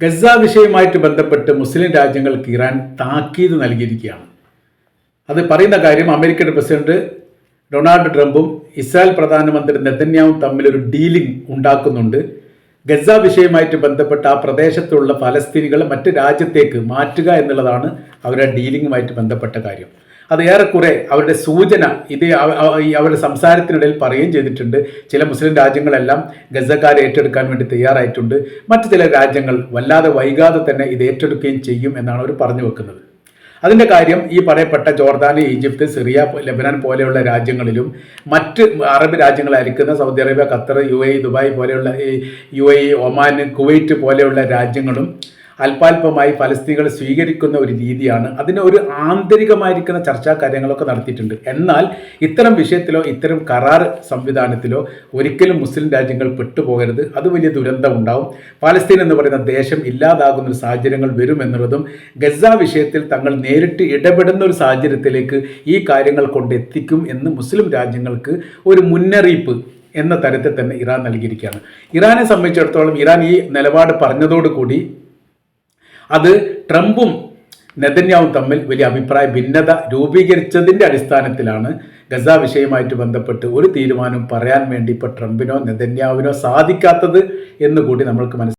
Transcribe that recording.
Gaza വിഷയവുമായിട്ട് ബന്ധപ്പെട്ട് മുസ്ലിം രാജ്യങ്ങൾക്ക് Iran താക്കീത് നൽകിയിരിക്കുകയാണ്. അത് പറയുന്ന കാര്യം അമേരിക്കയുടെ പ്രസിഡന്റ് ഡൊണാൾഡ് ട്രംപും ഇസ്രായേൽ പ്രധാനമന്ത്രി നെതന്യാഹുവും തമ്മിലൊരു ഡീലിംഗ് ഉണ്ടാക്കുന്നുണ്ട്. ഗസ വിഷയവുമായിട്ട് ബന്ധപ്പെട്ട് ആ പ്രദേശത്തുള്ള ഫലസ്തീനികളെ മറ്റ് രാജ്യത്തേക്ക് മാറ്റുക എന്നുള്ളതാണ് അവരുടെ ഡീലിംഗുമായിട്ട് ബന്ധപ്പെട്ട കാര്യം. അത് ഏറെക്കുറെ അവരുടെ സൂചന ഇത് അവരുടെ സംസാരത്തിനിടയിൽ പറയുകയും ചെയ്തിട്ടുണ്ട്. ചില മുസ്ലിം രാജ്യങ്ങളെല്ലാം ഗസക്കാരെ ഏറ്റെടുക്കാൻ വേണ്ടി തയ്യാറായിട്ടുണ്ട്. മറ്റു ചില രാജ്യങ്ങൾ വല്ലാതെ വൈകാതെ തന്നെ ഇത് ഏറ്റെടുക്കുകയും ചെയ്യും എന്നാണ് അവർ പറഞ്ഞു വെക്കുന്നത്. അതിൻ്റെ കാര്യം ഈ പറയപ്പെട്ട ജോർദാൻ, ഈജിപ്ത്, സിറിയ, ലെബനാൻ പോലെയുള്ള രാജ്യങ്ങളിലും മറ്റ് അറബ് രാജ്യങ്ങളായിരിക്കുന്ന Saudi Arabia, Qatar, UAE, Dubai പോലെയുള്ള UAE, ഒമാൻ, കുവൈറ്റ് പോലെയുള്ള രാജ്യങ്ങളും അല്പാൽപമായി ഫലസ്തീനികളെ സ്വീകരിക്കുന്ന ഒരു രീതിയാണ്. അതിന് ഒരു ആന്തരികമായിരിക്കുന്ന ചർച്ചാ കാര്യങ്ങളൊക്കെ നടത്തിയിട്ടുണ്ട്. എന്നാൽ ഇത്തരം വിഷയത്തിലോ ഇത്തരം കരാർ സംവിധാനത്തിലോ ഒരിക്കലും മുസ്ലിം രാജ്യങ്ങൾ പെട്ടുപോകരുത്. അത് വലിയ ദുരന്തം ഉണ്ടാവും. പാലസ്തീൻ എന്ന് പറയുന്ന ദേശം ഇല്ലാതാകുന്ന ഒരു സാഹചര്യങ്ങൾ വരുമെന്നുള്ളതും ഗസ വിഷയത്തിൽ തങ്ങൾ നേരിട്ട് ഇടപെടുന്ന ഒരു സാഹചര്യത്തിലേക്ക് ഈ കാര്യങ്ങൾ കൊണ്ടെത്തിക്കും എന്ന് മുസ്ലിം രാജ്യങ്ങൾക്ക് ഒരു മുന്നറിയിപ്പ് എന്ന തരത്തിൽ തന്നെ ഇറാൻ നൽകിയിരിക്കുകയാണ്. ഇറാനെ സംബന്ധിച്ചിടത്തോളം ഇറാൻ ഈ നിലപാട് പറഞ്ഞതോടുകൂടി അത് ട്രംപും നെതന്യാഹുവും തമ്മിൽ വലിയ അഭിപ്രായ ഭിന്നത രൂപീകരിച്ചതിൻ്റെ അടിസ്ഥാനത്തിലാണ് ഗസ വിഷയവുമായിട്ട് ബന്ധപ്പെട്ട് ഒരു തീരുമാനം പറയാൻ വേണ്ടി ഇപ്പോൾ ട്രംപിനോ നെതന്യാഹുവിനോ സാധിക്കാത്തത് എന്നുകൂടി നമ്മൾക്ക് മനസ്സിലാക്കാം.